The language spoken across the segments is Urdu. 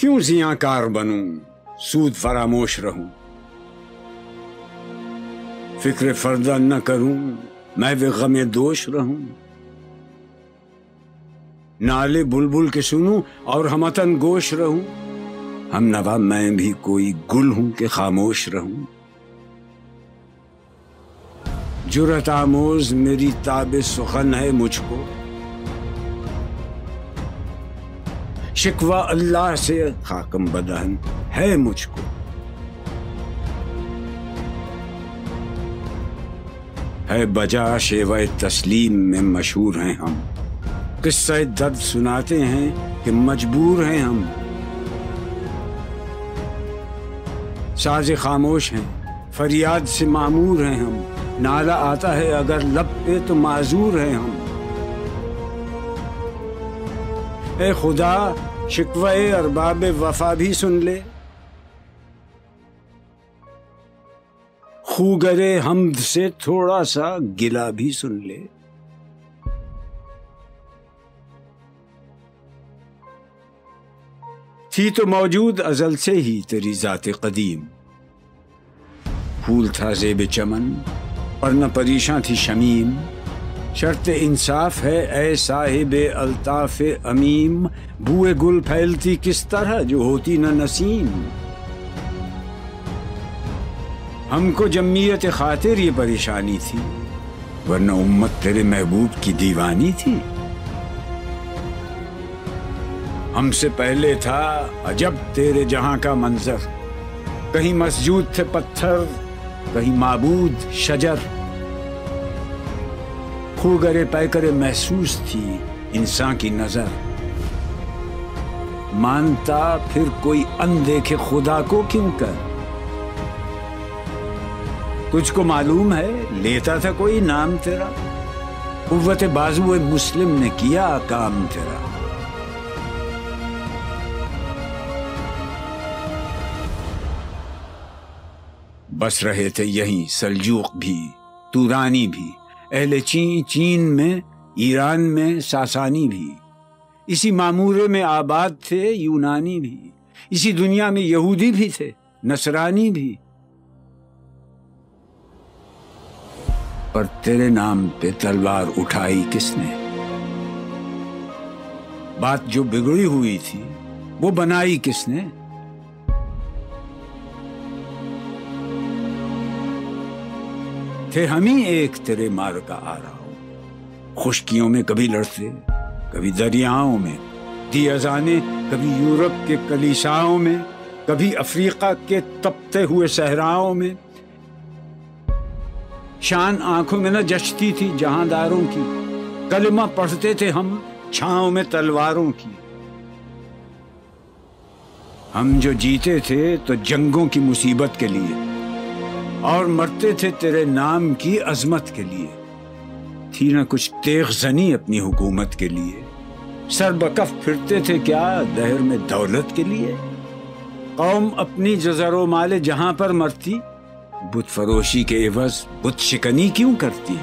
کیوں زیاں کار بنوں، سود فراموش رہوں، فکر فردہ نہ کروں، میں بھی غم دوش رہوں، نالے بلبل کے سنوں اور ہمتن گوش رہوں، ہم نوا میں بھی کوئی گل ہوں کہ خاموش رہوں، جرأت آموز میری تاب سخن ہے مجھ کو، شکوہ اللہ سے خاکم بدہن ہے مجھ کو، ہے بجا شیوہ تسلیم میں مشہور ہیں ہم، قصہ درد سناتے ہیں کہ مجبور ہیں ہم، ساز خاموش ہیں فریاد سے معمور ہیں ہم، نالہ آتا ہے اگر لب پہ تو معذور ہیں ہم، اے خدا شکوہ ارباب وفا بھی سن لے، خوگرے حمد سے تھوڑا سا گلہ بھی سن لے، تھی تو موجود ازل سے ہی تیری ذات قدیم، پھول تھا زیب چمن اور نہ پریشاں تھی شمیم، شرط انصاف ہے اے صاحب الطاف امیم، بوئے گل پھیلتی کس طرح جو ہوتی نہ نسیم، ہم کو جمعیت خاطر یہ پریشانی تھی، ورنہ امت تیرے محبوب کی دیوانی تھی، ہم سے پہلے تھا عجب تیرے جہاں کا منظر، کہیں مسجود تھے پتھر کہیں معبود شجر، خوگرے پیکرے محسوس تھی انسان کی نظر، مانتا پھر کوئی اندیکھے خدا کو کیوں کر، تجھ کو معلوم ہے لیتا تھا کوئی نام تیرا، قوت بازو مسلم نے کیا کام تیرا، بس رہے تھے یہیں سلجوق بھی تورانی بھی، اہل چین میں ایران میں ساسانی بھی، اسی معمورے میں آباد تھے یونانی بھی، اسی دنیا میں یہودی بھی تھے نصرانی بھی، پر تیرے نام پہ تلوار اٹھائی کس نے، بات جو بگڑی ہوئی تھی وہ بنائی کس نے، تھے ہم ہی ایک تیرے مار کا آ رہا ہوں، خشکیوں میں کبھی لڑتے کبھی دریاؤں میں، دی اذانیں کبھی یورپ کے کلیساؤں میں، کبھی افریقہ کے تپتے ہوئے صحراؤں میں، شان آنکھوں میں نہ جچتی تھی جہاں داروں کی، کلمہ پڑھتے تھے ہم چھاؤں میں تلواروں کی، ہم جو جیتے تھے تو جنگوں کی مصیبت کے لیے، اور مرتے تھے تیرے نام کی عظمت کے لیے، تھی نہ کچھ تیغ زنی اپنی حکومت کے لیے، سر بکف پھرتے تھے کیا دہر میں دولت کے لیے، قوم اپنی جزر و مال جہاں پر مرتی، بت فروشی کے عوض بت شکنی کیوں کرتی،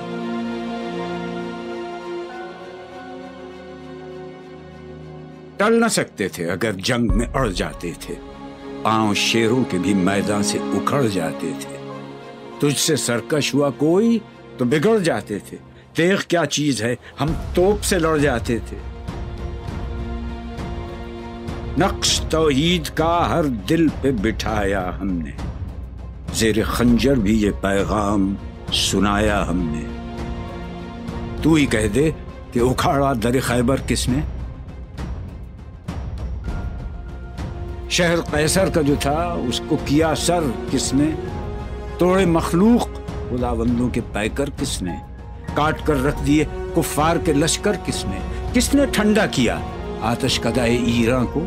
ٹل نہ سکتے تھے اگر جنگ میں اڑ جاتے تھے، پاؤں شیروں کے بھی میدان سے اکھڑ جاتے تھے، تجھ سے سرکش ہوا کوئی تو بگڑ جاتے تھے، تیغ کیا چیز ہے ہم توپ سے لڑ جاتے تھے، نقش توحید کا ہر دل پہ بٹھایا ہم نے، زیر خنجر بھی یہ پیغام سنایا ہم نے، تو ہی کہہ دے کہ اکھاڑا در خیبر کس نے، شہر قیصر کا جو تھا اس کو کیا سر کس نے، توڑے مخلوق خداوندوں کے پیکر کس نے، کاٹ کر رکھ دیے کفار کے لشکر کس نے ٹھنڈا کیا آتش کدائے ایراں کو،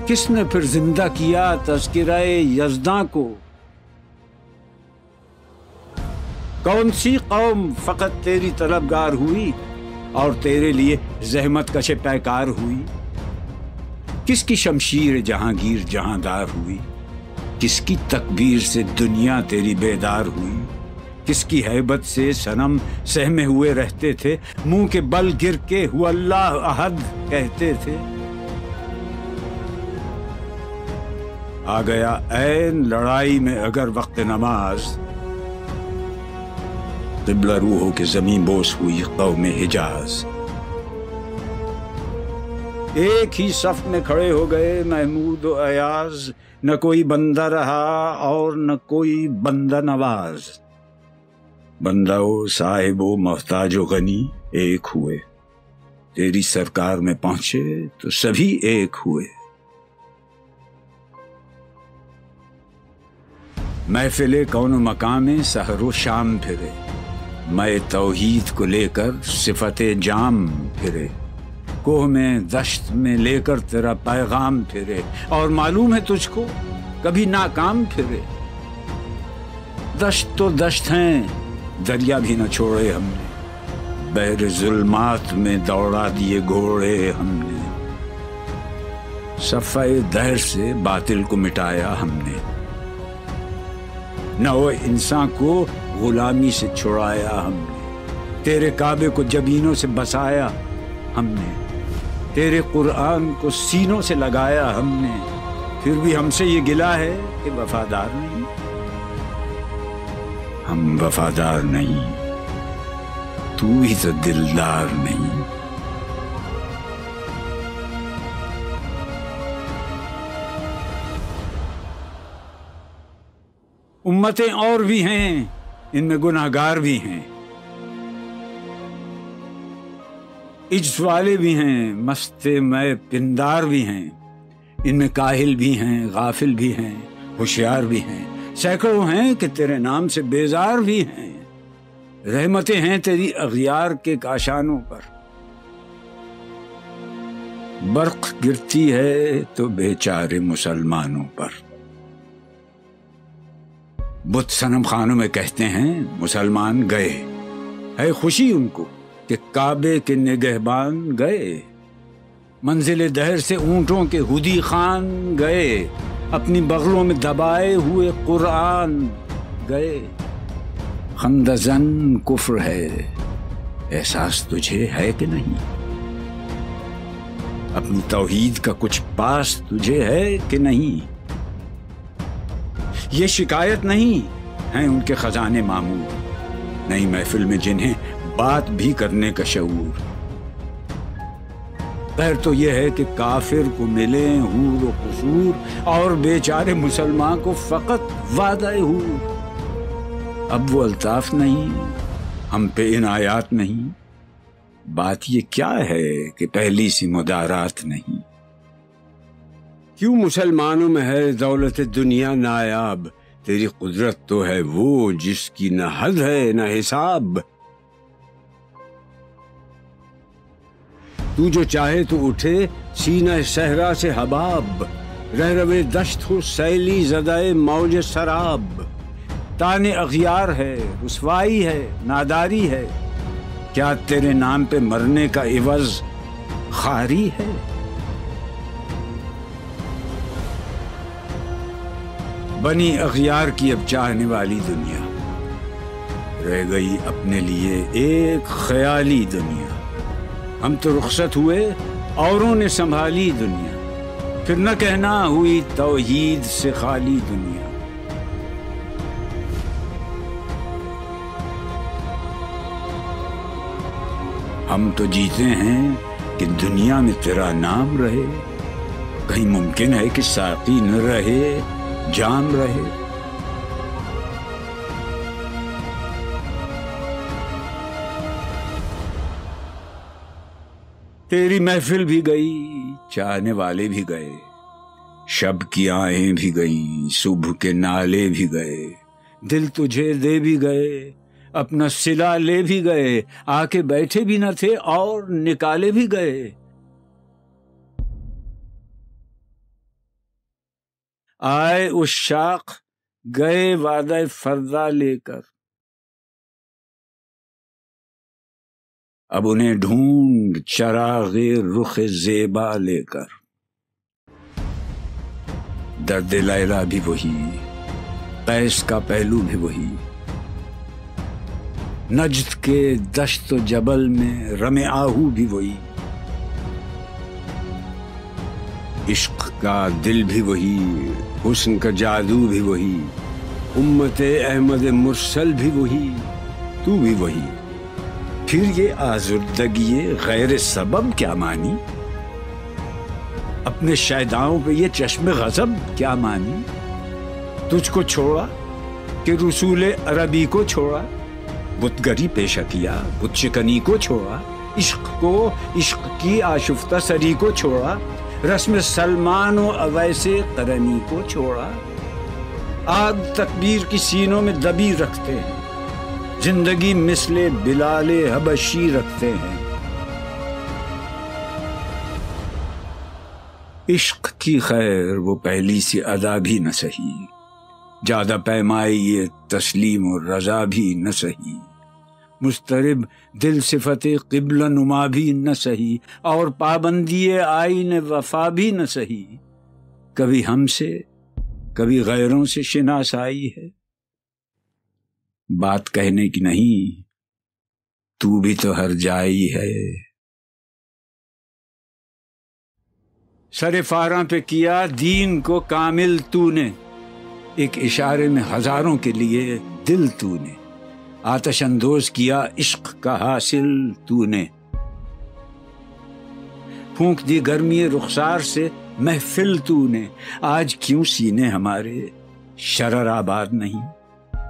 کس نے پھر زندہ کیا تذکرہ یزداں کو، کون سی قوم فقط تیری طلبگار ہوئی اور تیرے لیے زحمت کش پیکار ہوئی، کس کی شمشیر جہانگیر جہاں دار ہوئی، کس کی تکبیر سے دنیا تیری بیدار ہوئی، کس کی ہیبت سے صنم سہمے ہوئے رہتے تھے، منہ کے بل گر کے ہو اللہ احد کہتے تھے، آ گیا عین لڑائی میں اگر وقت نماز، قبلہ روح ہو کے زمین بوس ہوئی قوم حجاز۔ ایک ہی صف میں کھڑے ہو گئے محمود و ایاز، نہ کوئی بندہ رہا اور نہ کوئی بندہ نواز۔ بندہ و صاحب و محتاج و غنی ایک ہوئے، تیری سرکار میں پہنچے تو سبھی ایک ہوئے۔ محفل کون و مقام میں سحر و شام پھرے، میں توحید کو لے کر صفت جام پھرے، کوہ میں دشت میں لے کر تیرا پیغام پھرے، اور معلوم ہے تجھ کو کبھی ناکام پھرے۔ دشت تو دشت ہیں، دریا بھی نہ چھوڑے ہم نے، بحر ظلمات میں دوڑا دیے گھوڑے ہم نے، صفحہ دہر سے باطل کو مٹایا ہم نے، نہ وہ انسان کو غلامی سے چھڑایا ہم نے، تیرے کعبے کو جبینوں سے بسایا ہم نے، تیرے قرآن کو سینوں سے لگایا ہم نے، پھر بھی ہم سے یہ گلہ ہے کہ وفادار نہیں۔ ہم وفادار نہیں، تو ہی تو دلدار نہیں۔ امتیں اور بھی ہیں، ان میں گناہگار بھی ہیں، عجز والے بھی ہیں، مست میں پندار بھی ہیں، ان میں کاہل بھی ہیں، غافل بھی ہیں، ہوشیار بھی ہیں، سینکڑوں ہیں کہ تیرے نام سے بیزار بھی ہیں۔ رحمتیں ہیں تیری اغیار کے کاشانوں پر، برق گرتی ہے تو بیچارے مسلمانوں پر۔ بت صنم خانوں میں کہتے ہیں مسلمان گئے، ہے خوشی ان کو کہ کعبے کے نگہبان گئے، منزل دہر سے اونٹوں کے ہدی خان گئے، اپنی بغلوں میں دبائے ہوئے قرآن گئے۔ خندزن کفر ہے، احساس تجھے ہے کہ نہیں؟ اپنی توحید کا کچھ پاس تجھے ہے کہ نہیں؟ یہ شکایت نہیں ہیں ان کے خزانے معمور، نئی محفل میں جنہیں بات بھی کرنے کا شعور۔ خیر تو یہ ہے کہ کافر کو ملے حور و قصور، اور بیچارے مسلمان کو فقط وعدہ حور۔ اب وہ الطاف نہیں، ہم پہ عنایات نہیں، بات یہ کیا ہے کہ پہلی سی مدارات نہیں۔ کیوں مسلمانوں میں ہے دولت دنیا نایاب، تیری قدرت تو ہے وہ جس کی نہ حد ہے نہ حساب۔ تو جو چاہے تو اٹھے سینہ صحرا سے حباب، رہروے دشت ہو سیلی زدہ موج سراب۔ تانے اغیار ہے، رسوائی ہے، ناداری ہے، کیا تیرے نام پہ مرنے کا عوض خواری ہے؟ بنی اغیار کی اب چاہنے والی دنیا، رہ گئی اپنے لیے ایک خیالی دنیا۔ ہم تو رخصت ہوئے، اوروں نے سنبھالی دنیا، پھر نہ کہنا ہوئی توحید سے خالی دنیا۔ ہم تو جیتے ہیں کہ دنیا میں تیرا نام رہے، کہیں ممکن ہے کہ ساقی نہ رہے جام رہے۔ تیری محفل بھی گئی، چاہنے والے بھی گئے، شب کی آہیں بھی گئیں، صبح کے نالے بھی گئے، دل تجھے دے بھی گئے، اپنا صلہ لے بھی گئے، آ کے بیٹھے بھی نہ تھے اور نکالے بھی گئے۔ آئے عشاق گئے وعدہ فردا لے کر، اب انہیں ڈھونڈ چراغ رخ زیبا لے کر۔ درد لیلا بھی وہی، قیس کا پہلو بھی وہی، نجد کے دشت و جبل میں رم آہو بھی وہی، عشق کا دل بھی وہی، حسن کا جادو بھی وہی، امت احمد مرسل بھی وہی، تو بھی وہی، پھر یہ آزردگی غیر سبب کیا مانی؟ اپنے شیداؤں پہ یہ چشم غضب کیا مانی؟ تجھ کو چھوڑا کہ رسول عربی کو چھوڑا، بتگری پیشہ کیا، بت شکنی کو چھوڑا، عشق کو، عشق کی آشفتہ سری کو چھوڑا، رسم سلمان و اویس قرنی کو چھوڑا۔ آگ تکبیر کی سینوں میں دبی رکھتے ہیں، زندگی مثل بلال حبشی رکھتے ہیں۔ عشق کی خیر وہ پہلی سی ادا بھی نہ سہی، زیادہ پیمائی یہ تسلیم و رضا بھی نہ سہی، مضطرب دل صفت قبلہ نما بھی نہ سہی، اور پابندی آئین وفا بھی نہ سہی۔ کبھی ہم سے کبھی غیروں سے شناسائی ہے، بات کہنے کی نہیں، تو بھی تو ہر جائی ہے۔ سر فاراں پہ کیا دین کو کامل تو نے، ایک اشارے میں ہزاروں کے لیے دل تو نے، آتش اندوز کیا عشق کا حاصل تو نے، پھونک دی گرمی رخسار سے محفل تو نے، آج کیوں سینے ہمارے شرر آباد نہیں؟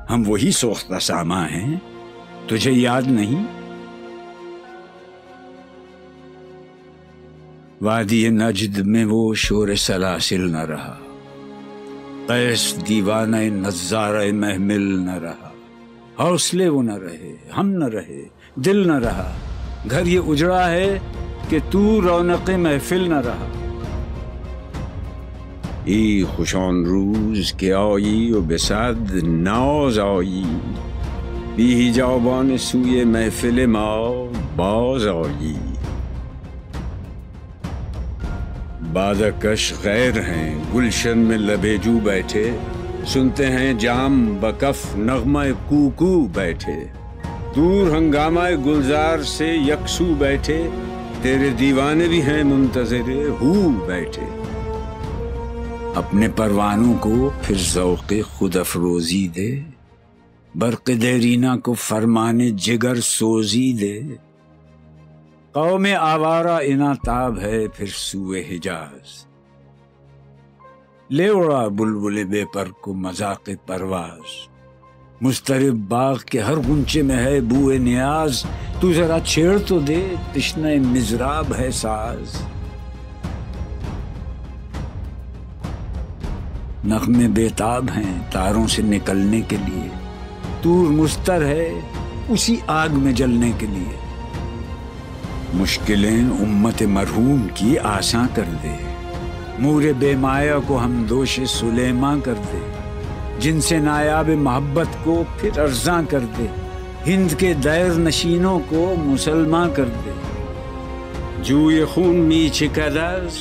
ہم وہی سوختہ ساما ہیں، تجھے یاد نہیں؟ وادی نجد میں وہ شور سلاسل نہ رہا، قیس دیوانہ نظارہ محمل نہ رہا، حوصلے وہ نہ رہے، ہم نہ رہے، دل نہ رہا، گھر یہ اجڑا ہے کہ تو رونق محفل نہ رہا۔ ای خوشان روز کہ آئی و بصد ناز آئی، بی حجابان سوی محفل ما باز آئی۔ بادکش غیر ہیں گلشن میں لبیجو بیٹھے، سنتے ہیں جام بکف نغمہ کوکو بیٹھے، دور ہنگامہ گلزار سے یکسو بیٹھے، تیرے دیوانے بھی ہیں منتظر ہو بیٹھے۔ اپنے پروانوں کو پھر ذوق خود افروزی دے، برق دیرینہ کو فرمان جگر سوزی دے۔ قوم آوارہ اناتاب ہے پھر سوئے حجاز، لے اڑا بلبل بے پر کو مذاق پرواز، مضطرب باغ کے ہر غنچے میں ہے بوئے نیاز، تو ذرا چھیڑ تو دے تشنہ مضراب ہے ساز۔ نغمے بیتاب ہیں تاروں سے نکلنے کے لیے، طور مستر ہے اسی آگ میں جلنے کے لیے۔ مشکلیں امت مرحوم کی آساں کر دے، مور بے مایہ کو ہم دوش سلیماں کر دے، جن سے نایاب محبت کو پھر ارزاں کر دے، ہند کے دیر نشینوں کو مسلمان کر دے۔ جوی خون می چکدز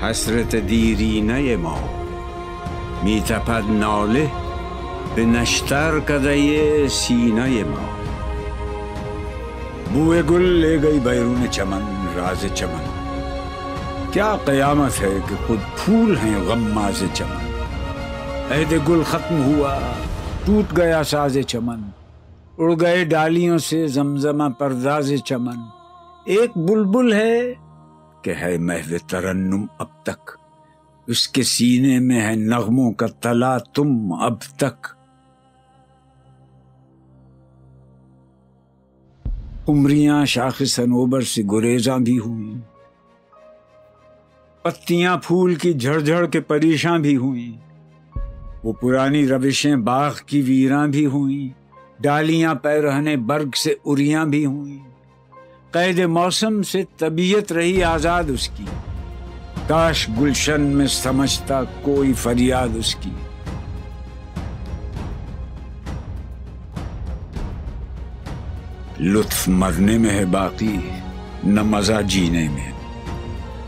حسرت دیرینه ما، می تپد ناله به نشتر کدهی سینه ما۔ بوئے گل لے گئی بیرون چمن راز چمن، کیا قیامت ہے کہ خود پھول ہیں غماز چمن۔ عہد گل ختم ہوا ٹوٹ گیا ساز چمن، اڑ گئے ڈالیوں سے زمزمہ پرداز چمن۔ ایک بلبل ہے کہ ہے محو ترنم اب تک، اس کے سینے میں ہے نغموں کا تلا تم اب تک۔ قمریاں شاخ صنوبر سے گریزاں بھی ہوئیں، پتیاں پھول کی جھڑ جھڑ کے پریشاں بھی ہوئیں، وہ پرانی روشیں باغ کی ویراں بھی ہوئیں، ڈالیاں پیرہنے برگ سے اریاں بھی ہوئیں۔ قید موسم سے طبیعت رہی آزاد اس کی، کاش گلشن میں سمجھتا کوئی فریاد اس کی۔ لطف مرنے میں ہے باقی نہ مزہ جینے میں،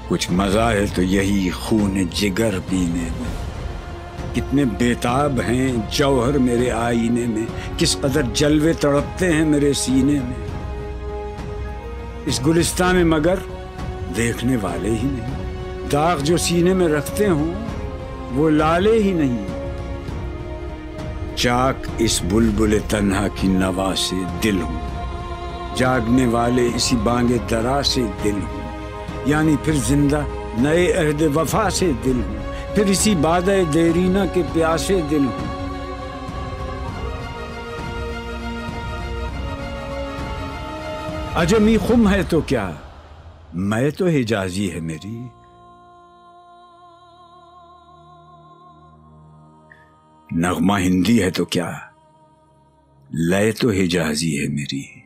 کچھ مزہ ہے تو یہی خون جگر پینے میں۔ کتنے بیتاب ہیں جوہر میرے آئینے میں، کس قدر جلوے تڑپتے ہیں میرے سینے میں۔ اس گلستان میں مگر دیکھنے والے ہی نہیں، داغ جو سینے میں رکھتے ہوں وہ لالے ہی نہیں، چاک اس بلبل تنہا کی نوا سے دل ہوں، جاگنے والے اسی بانگ درا سے دل ہوں، یعنی پھر زندہ نئے عہد وفا سے دل ہوں، پھر اسی بادہ دیرینہ کے پیاسے دل ہوں۔ عجمی خم ہے تو کیا، میں تو حجازی ہے میری، نغمہ ہندی ہے تو کیا، لے تو حجازی ہے میری۔